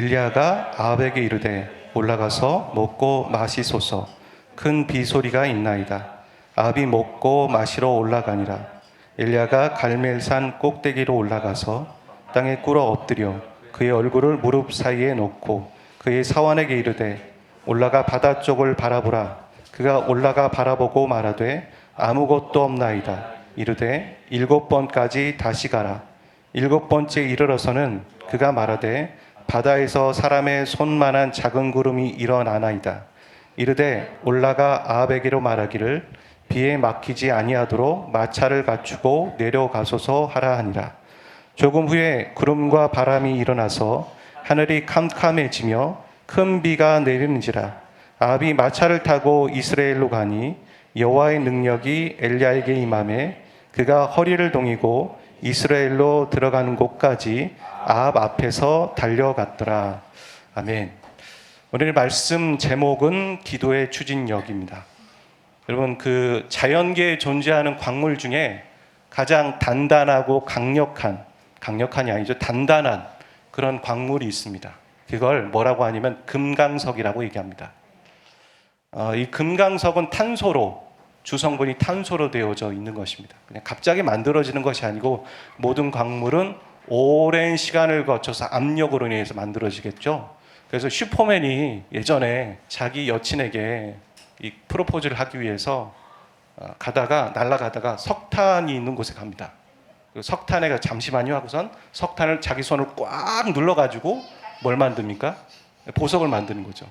엘리야가 아합에게 이르되 올라가서 먹고 마시소서. 큰 비소리가 있나이다. 아합이 먹고 마시러 올라가니라. 엘리야가 갈멜산 꼭대기로 올라가서 땅에 꿇어 엎드려 그의 얼굴을 무릎 사이에 놓고 그의 사환에게 이르되 올라가 바다 쪽을 바라보라. 그가 올라가 바라보고 말하되 아무것도 없나이다. 이르되 7번까지 다시 가라. 7번째 이르러서는 그가 말하되 바다에서 사람의 손만한 작은 구름이 일어나나이다. 이르되 올라가 아합에게로 말하기를 비에 막히지 아니하도록 마차를 갖추고 내려가소서 하라 하니라. 조금 후에 구름과 바람이 일어나서 하늘이 캄캄해지며 큰 비가 내리는지라. 아합이 마차를 타고 이스라엘로 가니 여호와의 능력이 엘리야에게 임하매 그가 허리를 동이고 이스라엘로 들어가는 곳까지 아합 앞에서 달려갔더라. 아멘. 오늘 말씀 제목은 기도의 추진력입니다. 여러분, 그 자연계에 존재하는 광물 중에 가장 단단하고 강력한이 아니죠, 단단한 그런 광물이 있습니다. 그걸 뭐라고 하냐면 금강석이라고 얘기합니다. 이 금강석은 주성분이 탄소로 되어져 있는 것입니다. 그냥 갑자기 만들어지는 것이 아니고 모든 광물은 오랜 시간을 거쳐서 압력으로 인해서 만들어지겠죠. 그래서 슈퍼맨이 예전에 자기 여친에게 이 프로포즈를 하기 위해서 날아가다가 석탄이 있는 곳에 갑니다. 석탄에 잠시만요 하고선 석탄을 자기 손을 꽉 눌러가지고 뭘 만듭니까? 보석을 만드는 거죠.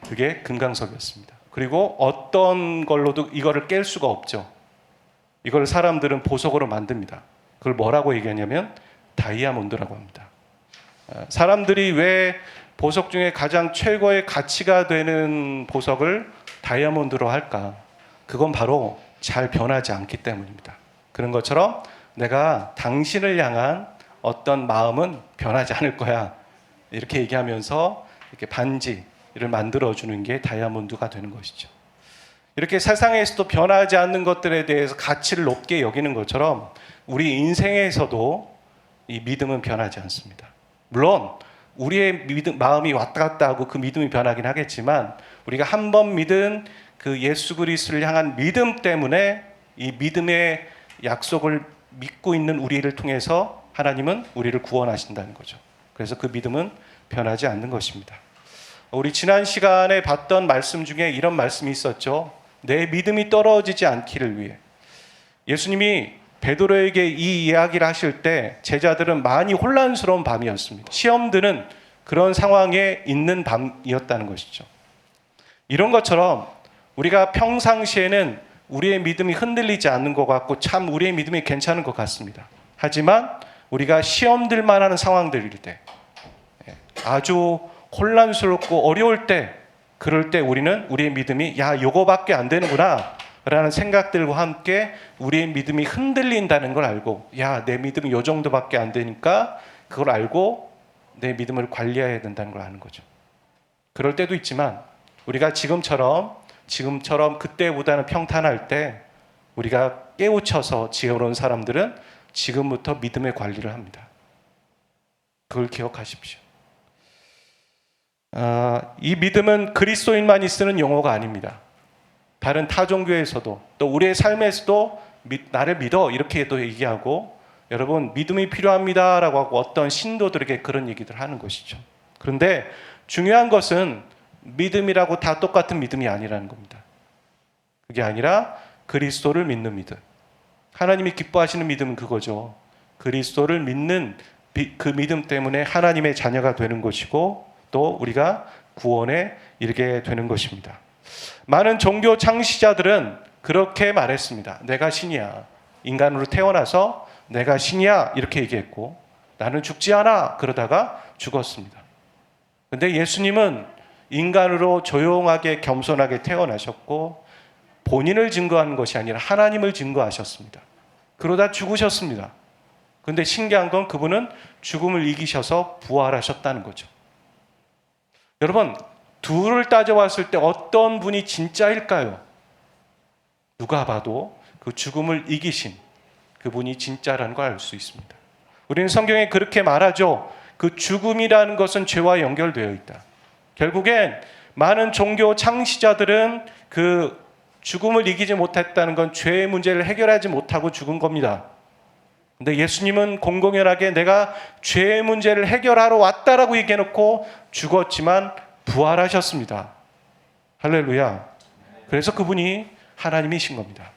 그게 금강석이었습니다. 그리고 어떤 걸로도 이거를 깰 수가 없죠. 이걸 사람들은 보석으로 만듭니다. 그걸 뭐라고 얘기하냐면 다이아몬드라고 합니다. 사람들이 왜 보석 중에 가장 최고의 가치가 되는 보석을 다이아몬드로 할까? 그건 바로 잘 변하지 않기 때문입니다. 그런 것처럼 내가 당신을 향한 어떤 마음은 변하지 않을 거야. 이렇게 얘기하면서 이렇게 반지를 만들어주는 게 다이아몬드가 되는 것이죠. 이렇게 세상에서도 변하지 않는 것들에 대해서 가치를 높게 여기는 것처럼 우리 인생에서도 이 믿음은 변하지 않습니다. 물론 우리의 마음이 왔다 갔다 하고 그 믿음이 변하긴 하겠지만 우리가 한 번 믿은 그 예수 그리스도를 향한 믿음 때문에 이 믿음의 약속을 믿고 있는 우리를 통해서 하나님은 우리를 구원하신다는 거죠. 그래서 그 믿음은 변하지 않는 것입니다. 우리 지난 시간에 봤던 말씀 중에 이런 말씀이 있었죠. 내 믿음이 떨어지지 않기를 위해. 예수님이 베드로에게 이 이야기를 하실 때 제자들은 많이 혼란스러운 밤이었습니다. 시험 드는 그런 상황에 있는 밤이었다는 것이죠. 이런 것처럼 우리가 평상시에는 우리의 믿음이 흔들리지 않는 것 같고 참 우리의 믿음이 괜찮은 것 같습니다. 하지만 우리가 시험 들 만한 상황들일 때, 아주 혼란스럽고 어려울 때, 그럴 때 우리는 우리의 믿음이 요거밖에 안 되는구나 라는 생각들과 함께 우리의 믿음이 흔들린다는 걸 알고 내 믿음이 요 정도밖에 안 되니까 그걸 알고 내 믿음을 관리해야 된다는 걸 아는 거죠. 그럴 때도 있지만 우리가 지금처럼 그때보다는 평탄할 때 우리가 깨우쳐서 지혜로운 사람들은 지금부터 믿음의 관리를 합니다. 그걸 기억하십시오. 이 믿음은 그리스도인만이 쓰는 용어가 아닙니다. 다른 타종교에서도 또 우리의 삶에서도 나를 믿어 이렇게도 얘기하고 여러분 믿음이 필요합니다 라고 하고 어떤 신도들에게 그런 얘기들 하는 것이죠. 그런데 중요한 것은 믿음이라고 다 똑같은 믿음이 아니라는 겁니다. 그게 아니라 그리스도를 믿는 믿음. 하나님이 기뻐하시는 믿음은 그거죠. 그리스도를 믿는 그 믿음 때문에 하나님의 자녀가 되는 것이고 또 우리가 구원에 이르게 되는 것입니다. 많은 종교 창시자들은 그렇게 말했습니다. 내가 신이야. 인간으로 태어나서 내가 신이야 이렇게 얘기했고 나는 죽지 않아 그러다가 죽었습니다. 그런데 예수님은 인간으로 조용하게 겸손하게 태어나셨고 본인을 증거하는 것이 아니라 하나님을 증거하셨습니다. 그러다 죽으셨습니다. 그런데 신기한 건 그분은 죽음을 이기셔서 부활하셨다는 거죠. 여러분 둘을 따져봤을 때 어떤 분이 진짜일까요? 누가 봐도 그 죽음을 이기신 그분이 진짜라는 걸 알 수 있습니다. 우리는 성경에 그렇게 말하죠. 그 죽음이라는 것은 죄와 연결되어 있다. 결국엔 많은 종교 창시자들은 그 죽음을 이기지 못했다는 건 죄의 문제를 해결하지 못하고 죽은 겁니다. 근데 예수님은 공공연하게 내가 죄의 문제를 해결하러 왔다라고 얘기해놓고 죽었지만 부활하셨습니다. 할렐루야. 그래서 그분이 하나님이신 겁니다.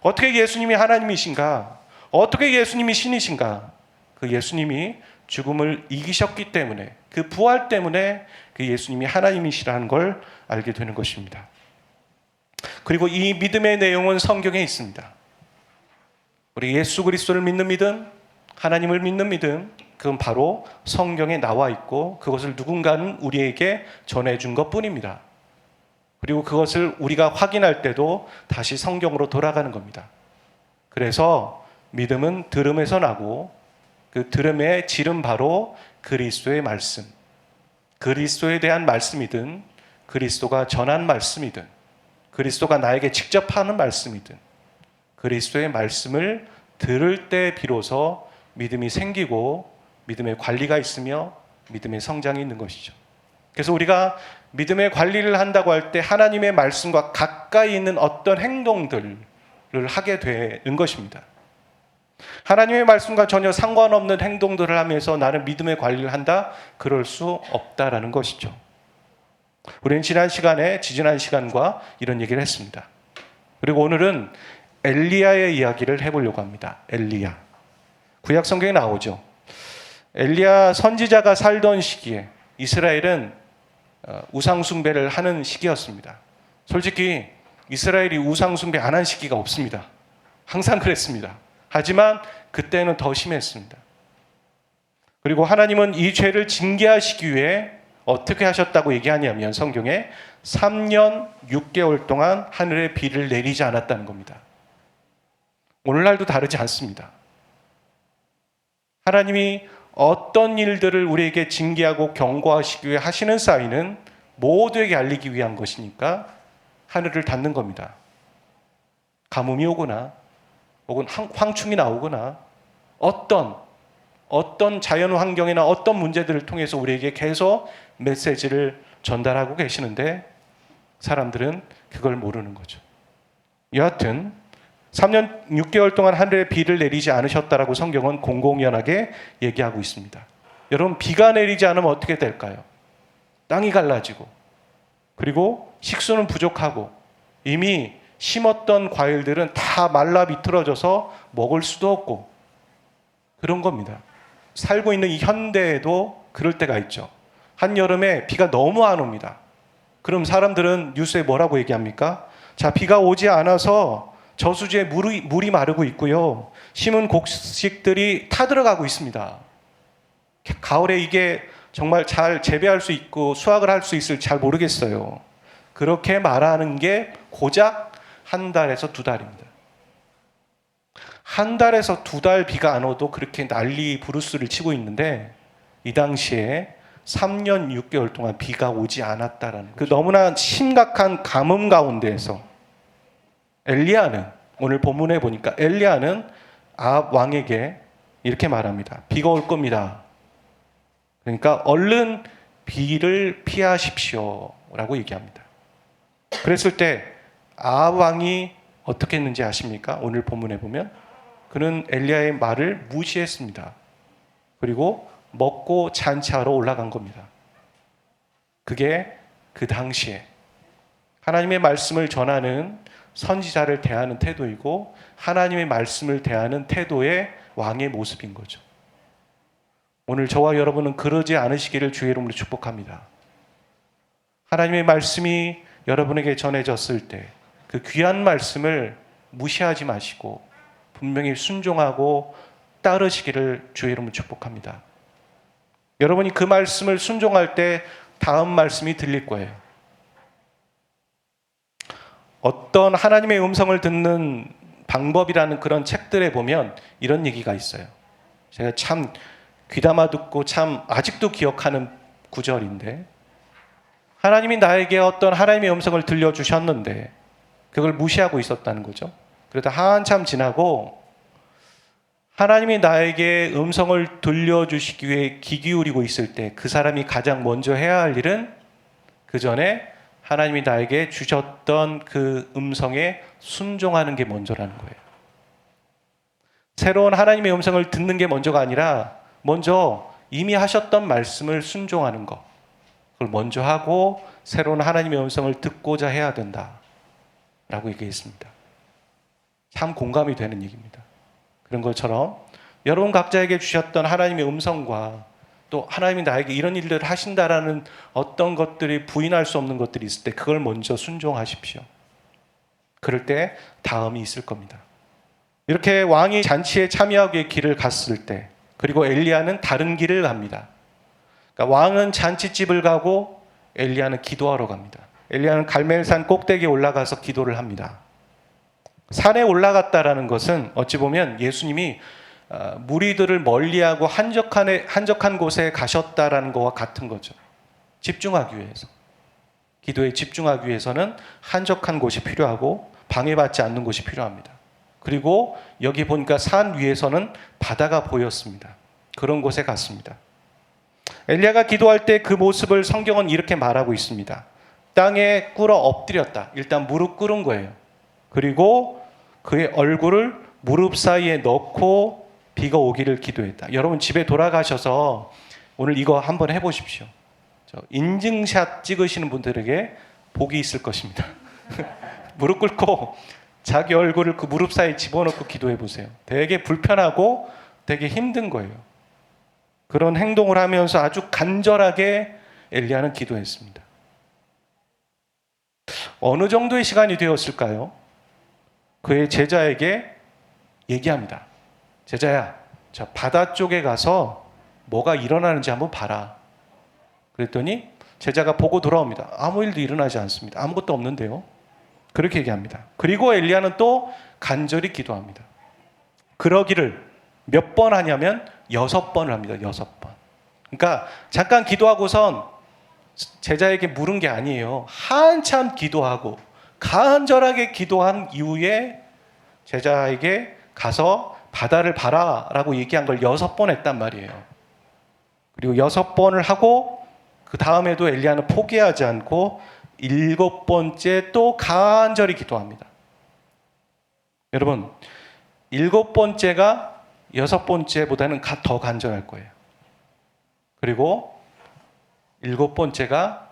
어떻게 예수님이 하나님이신가? 어떻게 예수님이 신이신가? 그 예수님이 죽음을 이기셨기 때문에, 그 부활 때문에 그 예수님이 하나님이시라는 걸 알게 되는 것입니다. 그리고 이 믿음의 내용은 성경에 있습니다. 우리 예수 그리스도를 믿는 믿음, 하나님을 믿는 믿음, 그건 바로 성경에 나와 있고 그것을 누군가는 우리에게 전해준 것뿐입니다. 그리고 그것을 우리가 확인할 때도 다시 성경으로 돌아가는 겁니다. 그래서 믿음은 들음에서 나고 그 들음의 질은 바로 그리스도의 말씀, 그리스도에 대한 말씀이든 그리스도가 전한 말씀이든 그리스도가 나에게 직접 하는 말씀이든 그리스도의 말씀을 들을 때 비로소 믿음이 생기고 믿음의 관리가 있으며 믿음의 성장이 있는 것이죠. 그래서 우리가 믿음의 관리를 한다고 할 때 하나님의 말씀과 가까이 있는 어떤 행동들을 하게 되는 것입니다. 하나님의 말씀과 전혀 상관없는 행동들을 하면서 나는 믿음의 관리를 한다? 그럴 수 없다라는 것이죠. 우리는 지난 시간과 이런 얘기를 했습니다. 그리고 오늘은 엘리야의 이야기를 해보려고 합니다. 엘리야. 구약 성경에 나오죠. 엘리야 선지자가 살던 시기에 이스라엘은 우상 숭배를 하는 시기였습니다. 솔직히 이스라엘이 우상 숭배 안 한 시기가 없습니다. 항상 그랬습니다. 하지만 그때는 더 심했습니다. 그리고 하나님은 이 죄를 징계하시기 위해 어떻게 하셨다고 얘기하냐면 성경에 3년 6개월 동안 하늘에 비를 내리지 않았다는 겁니다. 오늘날도 다르지 않습니다. 하나님이 어떤 일들을 우리에게 징계하고 경고하시기 위해 하시는 사인은 모두에게 알리기 위한 것이니까 하늘을 닫는 겁니다. 가뭄이 오거나 혹은 황충이 나오거나 어떤 자연 환경이나 어떤 문제들을 통해서 우리에게 계속 메시지를 전달하고 계시는데 사람들은 그걸 모르는 거죠. 여하튼 3년 6개월 동안 하늘에 비를 내리지 않으셨다라고 성경은 공공연하게 얘기하고 있습니다. 여러분, 비가 내리지 않으면 어떻게 될까요? 땅이 갈라지고 그리고 식수는 부족하고 이미 심었던 과일들은 다 말라 비틀어져서 먹을 수도 없고 그런 겁니다. 살고 있는 이 현대에도 그럴 때가 있죠. 한여름에 비가 너무 안 옵니다. 그럼 사람들은 뉴스에 뭐라고 얘기합니까? 자, 비가 오지 않아서 저수지에 물이 마르고 있고요. 심은 곡식들이 타들어가고 있습니다. 가을에 이게 정말 잘 재배할 수 있고 수확을 할 수 있을지 잘 모르겠어요. 그렇게 말하는 게 고작 한 달에서 두 달입니다. 한 달에서 두 달 비가 안 오도 그렇게 난리 부르스를 치고 있는데 이 당시에 3년 6개월 동안 비가 오지 않았다라는 그 너무나 심각한 가뭄 가운데에서 엘리야는 오늘 본문에 보니까 엘리야는 아합 왕에게 이렇게 말합니다. 비가 올 겁니다. 그러니까 얼른 비를 피하십시오 라고 얘기합니다. 그랬을 때 아합 왕이 어떻게 했는지 아십니까? 오늘 본문에 보면 그는 엘리야의 말을 무시했습니다. 그리고 먹고 잔치하러 올라간 겁니다. 그게 그 당시에 하나님의 말씀을 전하는 선지자를 대하는 태도이고 하나님의 말씀을 대하는 태도의 왕의 모습인 거죠. 오늘 저와 여러분은 그러지 않으시기를 주의 이름으로 축복합니다. 하나님의 말씀이 여러분에게 전해졌을 때 그 귀한 말씀을 무시하지 마시고 분명히 순종하고 따르시기를 주의 이름으로 축복합니다. 여러분이 그 말씀을 순종할 때 다음 말씀이 들릴 거예요. 어떤 하나님의 음성을 듣는 방법이라는 그런 책들에 보면 이런 얘기가 있어요. 제가 참 귀담아 듣고 참 아직도 기억하는 구절인데 하나님이 나에게 어떤 하나님의 음성을 들려주셨는데 그걸 무시하고 있었다는 거죠. 그러다 한참 지나고 하나님이 나에게 음성을 들려주시기 위해 귀 기울이고 있을 때 그 사람이 가장 먼저 해야 할 일은 그 전에 하나님이 나에게 주셨던 그 음성에 순종하는 게 먼저라는 거예요. 새로운 하나님의 음성을 듣는 게 먼저가 아니라 먼저 이미 하셨던 말씀을 순종하는 것, 그걸 먼저 하고 새로운 하나님의 음성을 듣고자 해야 된다라고 얘기했습니다. 참 공감이 되는 얘기입니다. 그런 것처럼 여러분 각자에게 주셨던 하나님의 음성과 또 하나님이 나에게 이런 일들을 하신다라는 어떤 것들이 부인할 수 없는 것들이 있을 때 그걸 먼저 순종하십시오. 그럴 때 다음이 있을 겁니다. 이렇게 왕이 잔치에 참여하기 위해 길을 갔을 때, 그리고 엘리야는 다른 길을 갑니다. 그러니까 왕은 잔치집을 가고 엘리야는 기도하러 갑니다. 엘리야는 갈멜산 꼭대기에 올라가서 기도를 합니다. 산에 올라갔다라는 것은 어찌 보면 예수님이 무리들을 멀리하고 한적한 곳에 가셨다라는 것과 같은 거죠. 집중하기 위해서. 기도에 집중하기 위해서는 한적한 곳이 필요하고 방해받지 않는 곳이 필요합니다. 그리고 여기 보니까 산 위에서는 바다가 보였습니다. 그런 곳에 갔습니다. 엘리야가 기도할 때 그 모습을 성경은 이렇게 말하고 있습니다. 땅에 꿇어 엎드렸다. 일단 무릎 꿇은 거예요. 그리고 그의 얼굴을 무릎 사이에 넣고 비가 오기를 기도했다. 여러분 집에 돌아가셔서 오늘 이거 한번 해보십시오. 인증샷 찍으시는 분들에게 복이 있을 것입니다. 무릎 꿇고 자기 얼굴을 그 무릎 사이에 집어넣고 기도해 보세요. 되게 불편하고 되게 힘든 거예요. 그런 행동을 하면서 아주 간절하게 엘리야는 기도했습니다. 어느 정도의 시간이 되었을까요? 그의 제자에게 얘기합니다. 제자야, 저 바다 쪽에 가서 뭐가 일어나는지 한번 봐라. 그랬더니 제자가 보고 돌아옵니다. 아무 일도 일어나지 않습니다. 아무것도 없는데요. 그렇게 얘기합니다. 그리고 엘리야는 또 간절히 기도합니다. 그러기를 몇 번 하냐면 6번을 합니다. 6번. 그러니까 잠깐 기도하고선 제자에게 물은 게 아니에요. 한참 기도하고 간절하게 기도한 이후에 제자에게 가서 바다를 봐라라고 얘기한 걸 6번 했단 말이에요. 그리고 6번을 하고 그 다음에도 엘리야는 포기하지 않고 7번째 또 간절히 기도합니다. 여러분, 7번째가 6번째보다는 더 간절할 거예요. 그리고 7번째가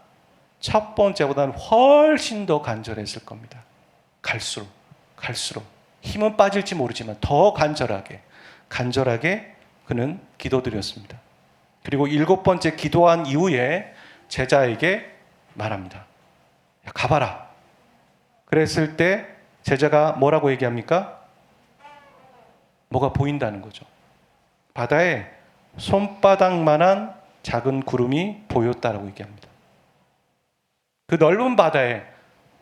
첫 번째보다는 훨씬 더 간절했을 겁니다. 갈수록 힘은 빠질지 모르지만 더 간절하게 그는 기도드렸습니다. 그리고 7번째 기도한 이후에 제자에게 말합니다. 야, 가봐라. 그랬을 때 제자가 뭐라고 얘기합니까? 뭐가 보인다는 거죠. 바다에 손바닥만한 작은 구름이 보였다라고 얘기합니다. 그 넓은 바다에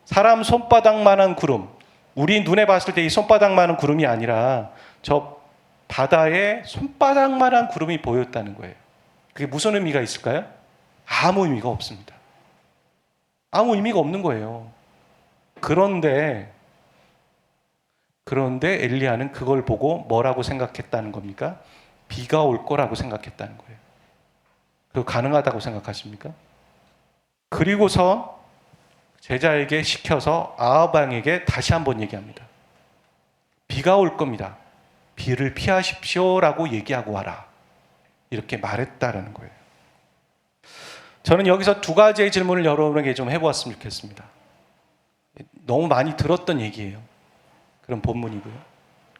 사람 손바닥만한 구름, 우리 눈에 봤을 때 이 손바닥만한 구름이 아니라 저 바다에 손바닥만한 구름이 보였다는 거예요. 그게 무슨 의미가 있을까요? 아무 의미가 없습니다. 아무 의미가 없는 거예요. 그런데 엘리야는 그걸 보고 뭐라고 생각했다는 겁니까? 비가 올 거라고 생각했다는 거예요. 그거 가능하다고 생각하십니까? 그리고서 제자에게 시켜서 아합 왕에게 다시 한번 얘기합니다. 비가 올 겁니다. 비를 피하십시오라고 얘기하고 와라. 이렇게 말했다라는 거예요. 저는 여기서 두 가지의 질문을 여러분에게 좀 해보았으면 좋겠습니다. 너무 많이 들었던 얘기예요. 그런 본문이고요.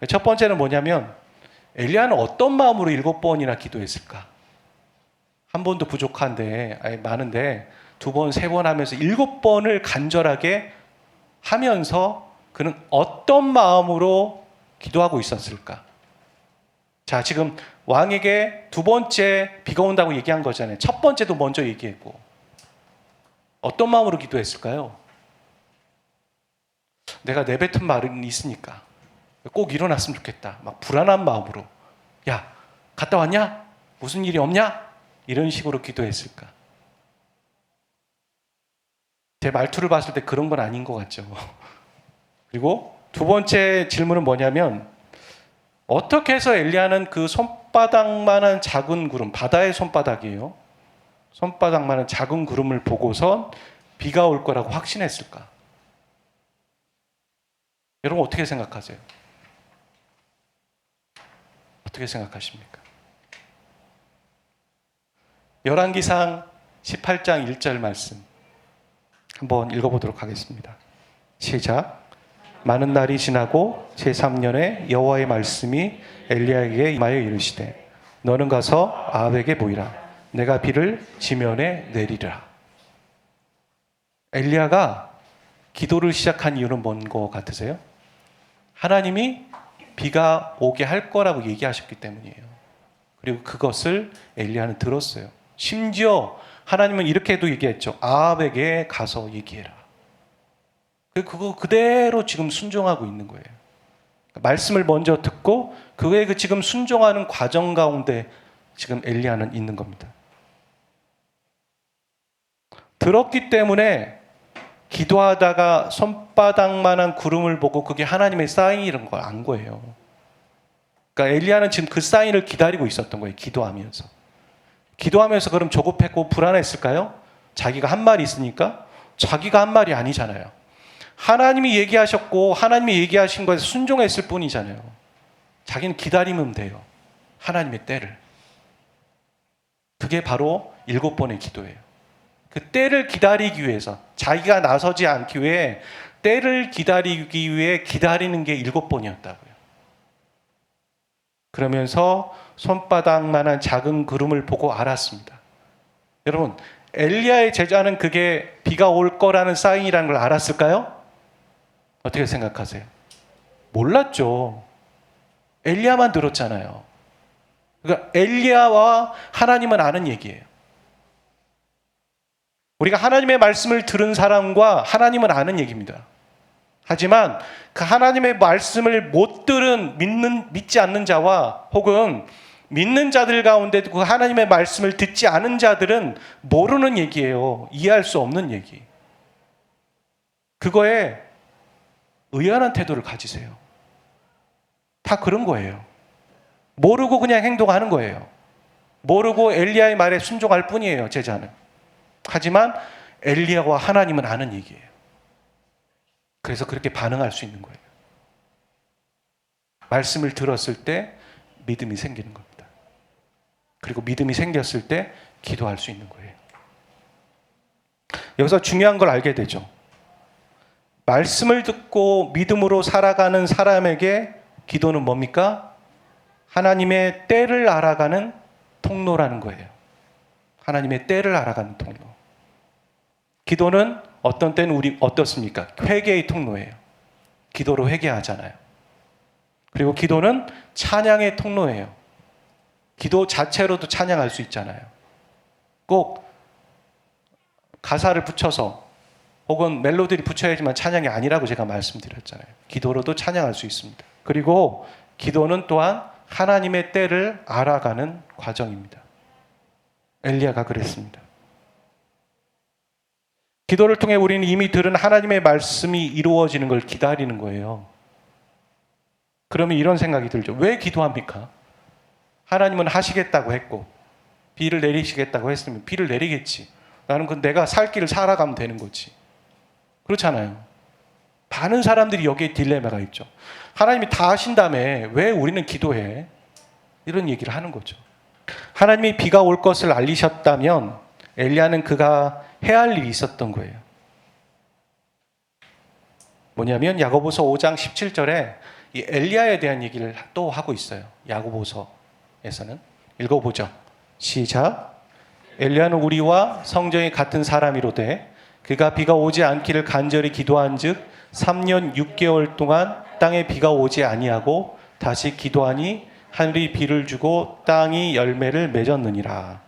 첫 번째는 뭐냐면 엘리야는 어떤 마음으로 7번이나 기도했을까? 한 번도 부족한데 많은데 2번, 3번 하면서 7번을 간절하게 하면서 그는 어떤 마음으로 기도하고 있었을까? 자, 지금 왕에게 2번째 비가 온다고 얘기한 거잖아요. 첫 번째도 먼저 얘기했고 어떤 마음으로 기도했을까요? 내가 내뱉은 말은 있으니까 꼭 일어났으면 좋겠다. 막 불안한 마음으로 야, 갔다 왔냐? 무슨 일이 없냐? 이런 식으로 기도했을까? 제 말투를 봤을 때 그런 건 아닌 것 같죠. 그리고 두 번째 질문은 뭐냐면 어떻게 해서 엘리야는 그 손바닥만한 작은 구름, 바다의 손바닥이에요. 손바닥만한 작은 구름을 보고선 비가 올 거라고 확신했을까? 여러분 어떻게 생각하세요? 어떻게 생각하십니까? 열왕기상 18장 1절 말씀 한번 읽어보도록 하겠습니다. 시작. 많은 날이 지나고 제3년에 여호와의 말씀이 엘리야에게 임하여 이르시되 너는 가서 아합에게 보이라. 내가 비를 지면에 내리라. 엘리야가 기도를 시작한 이유는 뭔 것 같으세요? 하나님이 비가 오게 할 거라고 얘기하셨기 때문이에요. 그리고 그것을 엘리야는 들었어요. 심지어 하나님은 이렇게도 얘기했죠. 아합에게 가서 얘기해라. 그거 그대로 지금 순종하고 있는 거예요. 말씀을 먼저 듣고 그의 그 지금 순종하는 과정 가운데 지금 엘리야는 있는 겁니다. 들었기 때문에 기도하다가 손바닥만한 구름을 보고 그게 하나님의 사인이라는 걸 안 거예요. 그러니까 엘리야는 지금 그 사인을 기다리고 있었던 거예요. 기도하면서 그럼 조급했고 불안했을까요? 자기가 한 말이 있으니까? 자기가 한 말이 아니잖아요. 하나님이 얘기하셨고 하나님이 얘기하신 것에 순종했을 뿐이잖아요. 자기는 기다리면 돼요. 하나님의 때를. 그게 바로 7번의 기도예요. 그 때를 기다리기 위해서 자기가 나서지 않기 위해 때를 기다리기 위해 기다리는 게 7번이었다고요. 그러면서 손바닥만한 작은 구름을 보고 알았습니다. 여러분, 엘리야의 제자는 그게 비가 올 거라는 사인이라는 걸 알았을까요? 어떻게 생각하세요? 몰랐죠. 엘리야만 들었잖아요. 그러니까 엘리야와 하나님은 아는 얘기예요. 우리가 하나님의 말씀을 들은 사람과 하나님은 아는 얘기입니다. 하지만 그 하나님의 말씀을 못 들은 믿지 않는 자와 혹은 믿는 자들 가운데 그 하나님의 말씀을 듣지 않은 자들은 모르는 얘기예요. 이해할 수 없는 얘기. 그거에 의연한 태도를 가지세요. 다 그런 거예요. 모르고 그냥 행동하는 거예요. 모르고 엘리야의 말에 순종할 뿐이에요, 제자는. 하지만 엘리야와 하나님은 아는 얘기예요. 그래서 그렇게 반응할 수 있는 거예요. 말씀을 들었을 때 믿음이 생기는 겁니다. 그리고 믿음이 생겼을 때 기도할 수 있는 거예요. 여기서 중요한 걸 알게 되죠. 말씀을 듣고 믿음으로 살아가는 사람에게 기도는 뭡니까? 하나님의 때를 알아가는 통로라는 거예요. 하나님의 때를 알아가는 통로. 기도는 어떤 때는 우리 어떻습니까? 회개의 통로예요. 기도로 회개하잖아요. 그리고 기도는 찬양의 통로예요. 기도 자체로도 찬양할 수 있잖아요. 꼭 가사를 붙여서 혹은 멜로디를 붙여야지만 찬양이 아니라고 제가 말씀드렸잖아요. 기도로도 찬양할 수 있습니다. 그리고 기도는 또한 하나님의 때를 알아가는 과정입니다. 엘리야가 그랬습니다. 기도를 통해 우리는 이미 들은 하나님의 말씀이 이루어지는 걸 기다리는 거예요. 그러면 이런 생각이 들죠. 왜 기도합니까? 하나님은 하시겠다고 했고 비를 내리시겠다고 했으면 비를 내리겠지. 나는 내가 살 길을 살아가면 되는 거지. 그렇잖아요. 많은 사람들이 여기에 딜레마가 있죠. 하나님이 다 하신다며 왜 우리는 기도해? 이런 얘기를 하는 거죠. 하나님이 비가 올 것을 알리셨다면 엘리야는 그가 해야 할 일이 있었던 거예요. 뭐냐면 야고보서 5장 17절에 이 엘리야에 대한 얘기를 또 하고 있어요. 야고보서에서는. 읽어보죠. 시작. 엘리야는 우리와 성정이 같은 사람이로되 그가 비가 오지 않기를 간절히 기도한즉 3년 6개월 동안 땅에 비가 오지 아니하고 다시 기도하니 하늘이 비를 주고 땅이 열매를 맺었느니라.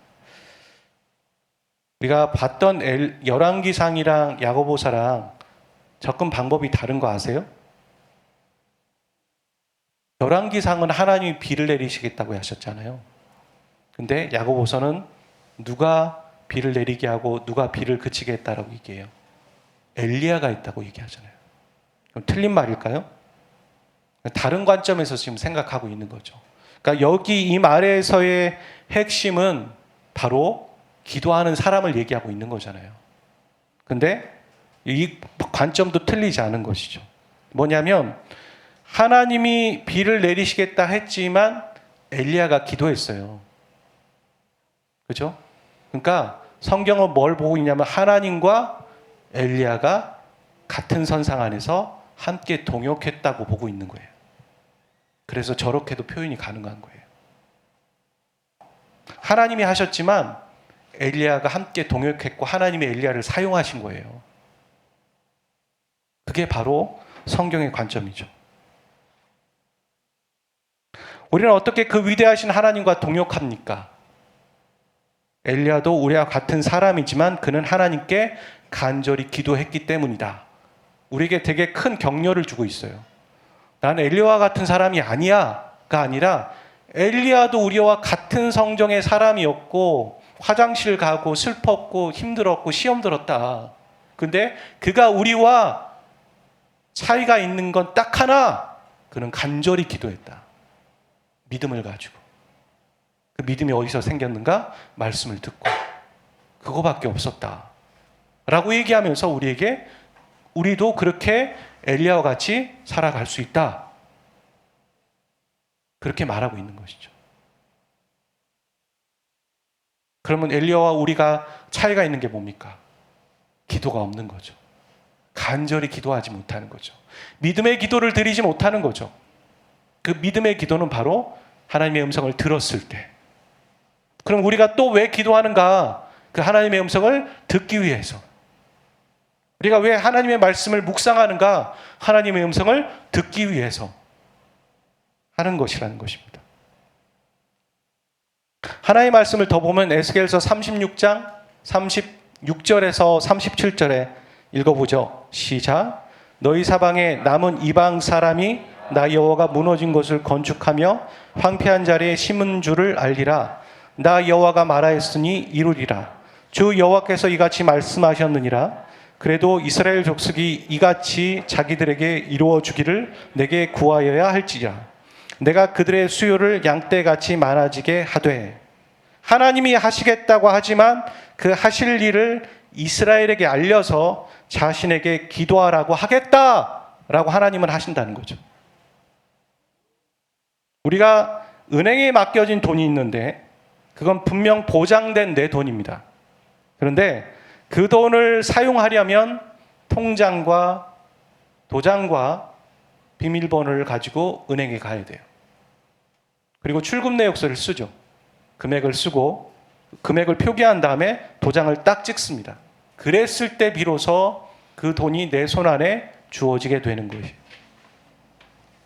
우리가 봤던 열왕기상이랑 야고보서랑 접근 방법이 다른 거 아세요? 열왕기상은 하나님이 비를 내리시겠다고 하셨잖아요. 근데 야고보서는 누가 비를 내리게 하고 누가 비를 그치게 했다라고 얘기해요. 엘리야가 있다고 얘기하잖아요. 그럼 틀린 말일까요? 다른 관점에서 지금 생각하고 있는 거죠. 그러니까 여기 이 말에서의 핵심은 바로 기도하는 사람을 얘기하고 있는 거잖아요. 근데 이 관점도 틀리지 않은 것이죠. 뭐냐면 하나님이 비를 내리시겠다 했지만 엘리야가 기도했어요. 그죠? 그러니까 성경은 뭘 보고 있냐면 하나님과 엘리야가 같은 선상 안에서 함께 동역했다고 보고 있는 거예요. 그래서 저렇게도 표현이 가능한 거예요. 하나님이 하셨지만 엘리야가 함께 동역했고 하나님이 엘리야를 사용하신 거예요. 그게 바로 성경의 관점이죠. 우리는 어떻게 그 위대하신 하나님과 동역합니까? 엘리야도 우리와 같은 사람이지만 그는 하나님께 간절히 기도했기 때문이다. 우리에게 되게 큰 격려를 주고 있어요. 나는 엘리야와 같은 사람이 아니야가 아니라 엘리야도 우리와 같은 성정의 사람이었고 화장실 가고 슬펐고 힘들었고 시험 들었다. 근데 그가 우리와 차이가 있는 건 딱 하나. 그는 간절히 기도했다. 믿음을 가지고. 그 믿음이 어디서 생겼는가? 말씀을 듣고. 그거밖에 없었다. 라고 얘기하면서 우리도 그렇게 엘리야와 같이 살아갈 수 있다. 그렇게 말하고 있는 것이죠. 그러면 엘리야와 우리가 차이가 있는 게 뭡니까? 기도가 없는 거죠. 간절히 기도하지 못하는 거죠. 믿음의 기도를 드리지 못하는 거죠. 그 믿음의 기도는 바로 하나님의 음성을 들었을 때. 그럼 우리가 또 왜 기도하는가? 그 하나님의 음성을 듣기 위해서. 우리가 왜 하나님의 말씀을 묵상하는가? 하나님의 음성을 듣기 위해서 하는 것이라는 것입니다. 하나님의 말씀을 더 보면 에스겔서 36장 36절에서 37절에 읽어보죠. 시작. 너희 사방에 남은 이방 사람이 나 여호와가 무너진 곳을 건축하며 황폐한 자리에 심은 줄을 알리라. 나 여호와가 말하였으니 이루리라. 주 여호와께서 이같이 말씀하셨느니라. 그래도 이스라엘 족속이 이같이 자기들에게 이루어 주기를 내게 구하여야 할지라. 내가 그들의 수요를 양떼같이 많아지게 하되. 하나님이 하시겠다고 하지만 그 하실 일을 이스라엘에게 알려서 자신에게 기도하라고 하겠다라고 하나님은 하신다는 거죠. 우리가 은행에 맡겨진 돈이 있는데 그건 분명 보장된 내 돈입니다. 그런데 그 돈을 사용하려면 통장과 도장과 비밀번호를 가지고 은행에 가야 돼요. 그리고 출금 내역서를 쓰죠. 금액을 쓰고 금액을 표기한 다음에 도장을 딱 찍습니다. 그랬을 때 비로소 그 돈이 내 손 안에 주어지게 되는 것이에요.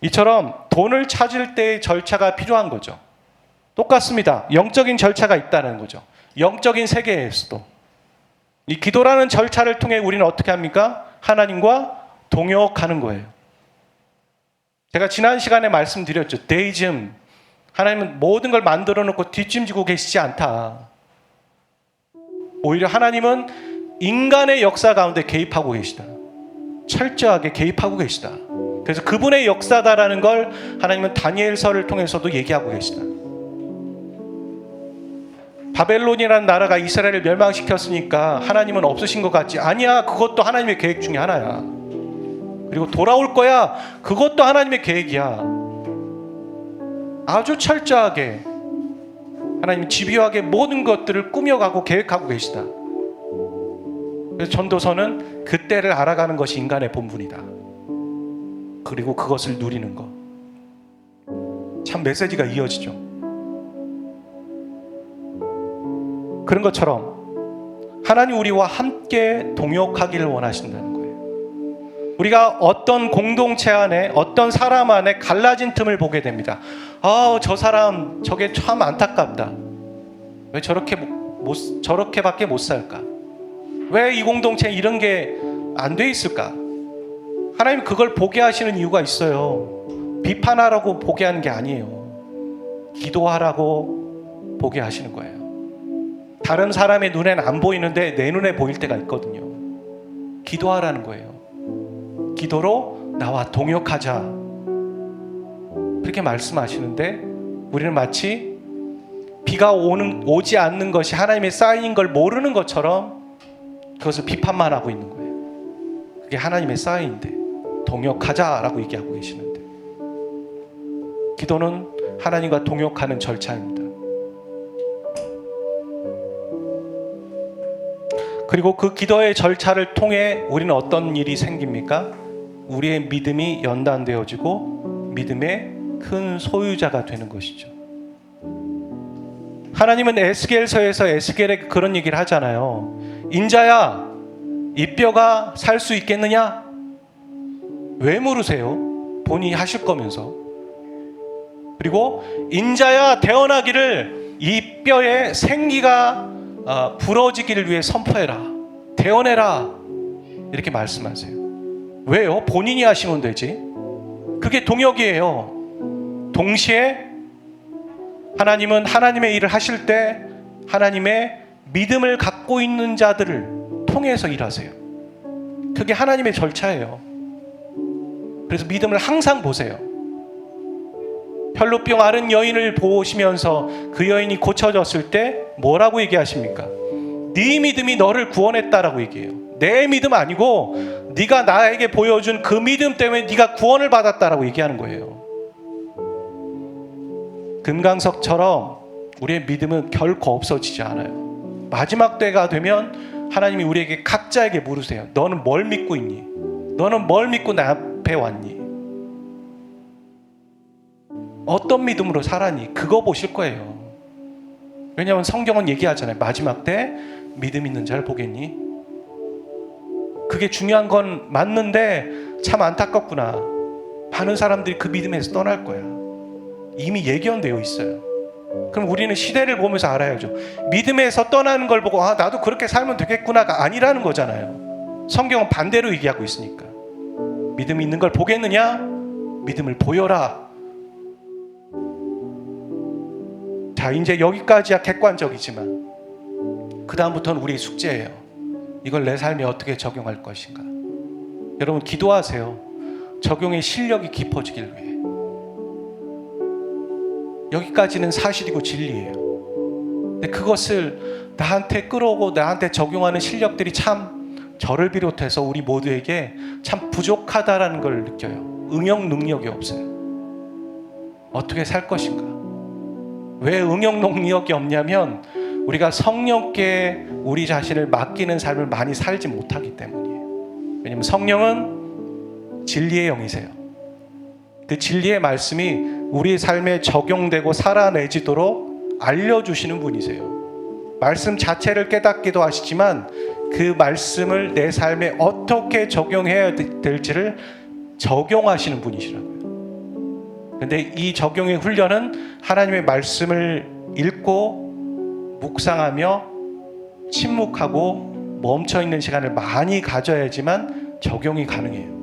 이처럼 돈을 찾을 때의 절차가 필요한 거죠. 똑같습니다. 영적인 절차가 있다는 거죠. 영적인 세계에서도. 이 기도라는 절차를 통해 우리는 어떻게 합니까? 하나님과 동역하는 거예요. 제가 지난 시간에 말씀드렸죠. 데이즘. 하나님은 모든 걸 만들어 놓고 뒷짐지고 계시지 않다. 오히려 하나님은 인간의 역사 가운데 개입하고 계시다. 철저하게 개입하고 계시다. 그래서 그분의 역사다라는 걸 하나님은 다니엘서를 통해서도 얘기하고 계시다. 바벨론이라는 나라가 이스라엘을 멸망시켰으니까 하나님은 없으신 것 같지? 아니야. 그것도 하나님의 계획 중에 하나야. 그리고 돌아올 거야. 그것도 하나님의 계획이야. 아주 철저하게 하나님 집요하게 모든 것들을 꾸며가고 계획하고 계시다. 그래서 전도서는 그때를 알아가는 것이 인간의 본분이다. 그리고 그것을 누리는 것. 참 메시지가 이어지죠. 그런 것처럼 하나님 우리와 함께 동역하기를 원하신다는 거예요. 우리가 어떤 공동체 안에 어떤 사람 안에 갈라진 틈을 보게 됩니다. 저 사람 저게 참 안타깝다. 왜 저렇게밖에 못 살까? 왜 이 공동체에 이런 게 안 돼 있을까? 하나님 그걸 보게 하시는 이유가 있어요. 비판하라고 보게 하는 게 아니에요. 기도하라고 보게 하시는 거예요. 다른 사람의 눈에는 안 보이는데 내 눈에 보일 때가 있거든요. 기도하라는 거예요. 기도로 나와 동역하자. 그렇게 말씀하시는데 우리는 마치 비가 오지 않는 것이 하나님의 사인인 걸 모르는 것처럼 그것을 비판만 하고 있는 거예요. 그게 하나님의 사인인데 동역하자라고 얘기하고 계시는데, 기도는 하나님과 동역하는 절차입니다. 그리고 그 기도의 절차를 통해 우리는 어떤 일이 생깁니까? 우리의 믿음이 연단되어지고 믿음의 큰 소유자가 되는 것이죠. 하나님은 에스겔서에서 에스겔에게 그런 얘기를 하잖아요. 인자야, 이 뼈가 살 수 있겠느냐? 왜 물으세요? 본인이 하실 거면서. 그리고 인자야, 태어나기를 이 뼈에 생기가 부러지기를 위해 선포해라, 태어내라, 이렇게 말씀하세요. 왜요? 본인이 하시면 되지. 그게 동역이에요. 동시에 하나님은 하나님의 일을 하실 때 하나님의 믿음을 갖고 있는 자들을 통해서 일하세요. 그게 하나님의 절차예요. 그래서 믿음을 항상 보세요. 혈루병 앓은 여인을 보시면서 그 여인이 고쳐졌을 때 뭐라고 얘기하십니까? 네 믿음이 너를 구원했다라고 얘기해요. 내 믿음 아니고 네가 나에게 보여준 그 믿음 때문에 네가 구원을 받았다라고 얘기하는 거예요. 금강석처럼 우리의 믿음은 결코 없어지지 않아요. 마지막 때가 되면 하나님이 우리에게 각자에게 물으세요. 너는 뭘 믿고 있니? 너는 뭘 믿고 내 앞에 왔니? 어떤 믿음으로 살았니? 그거 보실 거예요. 왜냐하면 성경은 얘기하잖아요. 마지막 때 믿음 있는 자를 보겠니? 그게 중요한 건 맞는데 참 안타깝구나. 많은 사람들이 그 믿음에서 떠날 거야. 이미 예견되어 있어요. 그럼 우리는 시대를 보면서 알아야죠. 믿음에서 떠나는 걸 보고 나도 그렇게 살면 되겠구나가 아니라는 거잖아요. 성경은 반대로 얘기하고 있으니까. 믿음이 있는 걸 보겠느냐? 믿음을 보여라. 자, 이제 여기까지야 객관적이지만 그 다음부터는 우리의 숙제예요. 이걸 내 삶에 어떻게 적용할 것인가. 여러분 기도하세요. 적용의 실력이 깊어지길 위해. 여기까지는 사실이고 진리예요. 근데 그것을 나한테 끌어오고 나한테 적용하는 실력들이 참 저를 비롯해서 우리 모두에게 참 부족하다라는 걸 느껴요. 응용 능력이 없어요. 어떻게 살 것인가. 왜 응용 능력이 없냐면 우리가 성령께 우리 자신을 맡기는 삶을 많이 살지 못하기 때문이에요. 왜냐하면 성령은 진리의 영이세요. 그 진리의 말씀이 우리 삶에 적용되고 살아내지도록 알려주시는 분이세요. 말씀 자체를 깨닫기도 하시지만 그 말씀을 내 삶에 어떻게 적용해야 될지를 적용하시는 분이시라고요. 근데 이 적용의 훈련은 하나님의 말씀을 읽고 묵상하며 침묵하고 멈춰있는 시간을 많이 가져야지만 적용이 가능해요.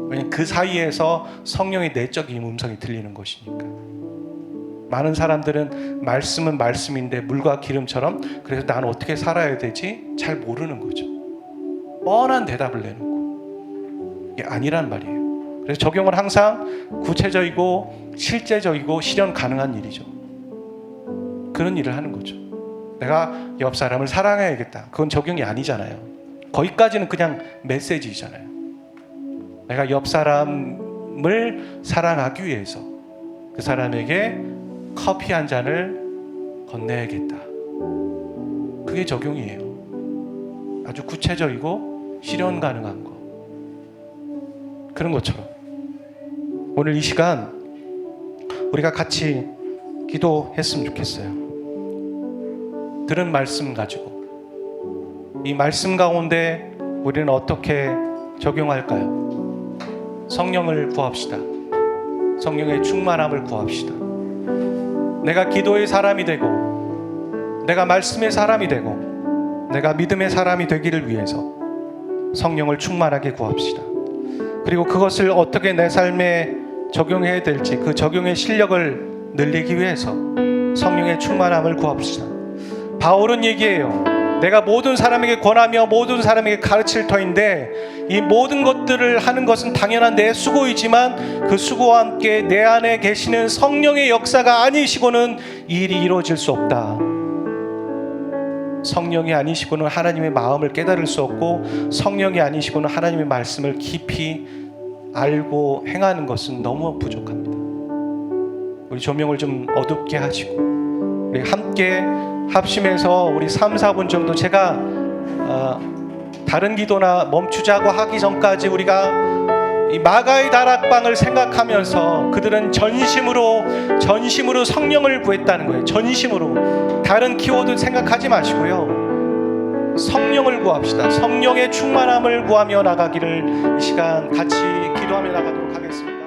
왜냐하면 그 사이에서 성령의 내적인 음성이 들리는 것이니까. 많은 사람들은 말씀은 말씀인데 물과 기름처럼 그래서 나는 어떻게 살아야 되지? 잘 모르는 거죠. 뻔한 대답을 내놓고. 이게 아니란 말이에요. 그래서 적용은 항상 구체적이고 실제적이고 실현 가능한 일이죠. 그런 일을 하는 거죠. 내가 옆 사람을 사랑해야겠다. 그건 적용이 아니잖아요. 거기까지는 그냥 메시지잖아요. 내가 옆 사람을 사랑하기 위해서 그 사람에게 커피 한 잔을 건네야겠다. 그게 적용이에요. 아주 구체적이고 실현 가능한 거. 그런 것처럼 오늘 이 시간 우리가 같이 기도했으면 좋겠어요. 들은 말씀 가지고 이 말씀 가운데 우리는 어떻게 적용할까요? 성령을 구합시다. 성령의 충만함을 구합시다. 내가 기도의 사람이 되고 내가 말씀의 사람이 되고 내가 믿음의 사람이 되기를 위해서 성령을 충만하게 구합시다. 그리고 그것을 어떻게 내 삶에 적용해야 될지 그 적용의 실력을 늘리기 위해서 성령의 충만함을 구합시다. 바울은 얘기해요. 내가 모든 사람에게 권하며 모든 사람에게 가르칠 터인데, 이 모든 것들을 하는 것은 당연한 내 수고이지만 그 수고와 함께 내 안에 계시는 성령의 역사가 아니시고는 이 일이 이루어질 수 없다. 성령이 아니시고는 하나님의 마음을 깨달을 수 없고, 성령이 아니시고는 하나님의 말씀을 깊이 알고 행하는 것은 너무 부족합니다. 우리 조명을 좀 어둡게 하시고 우리 함께 합심해서 우리 3, 4분 정도, 제가 다른 기도나 멈추자고 하기 전까지 우리가 이 마가의 다락방을 생각하면서, 그들은 전심으로 성령을 구했다는 거예요. 전심으로. 다른 키워드 생각하지 마시고요, 성령을 구합시다. 성령의 충만함을 구하며 나가기를 이 시간 같이 기도하며 나가도록 하겠습니다.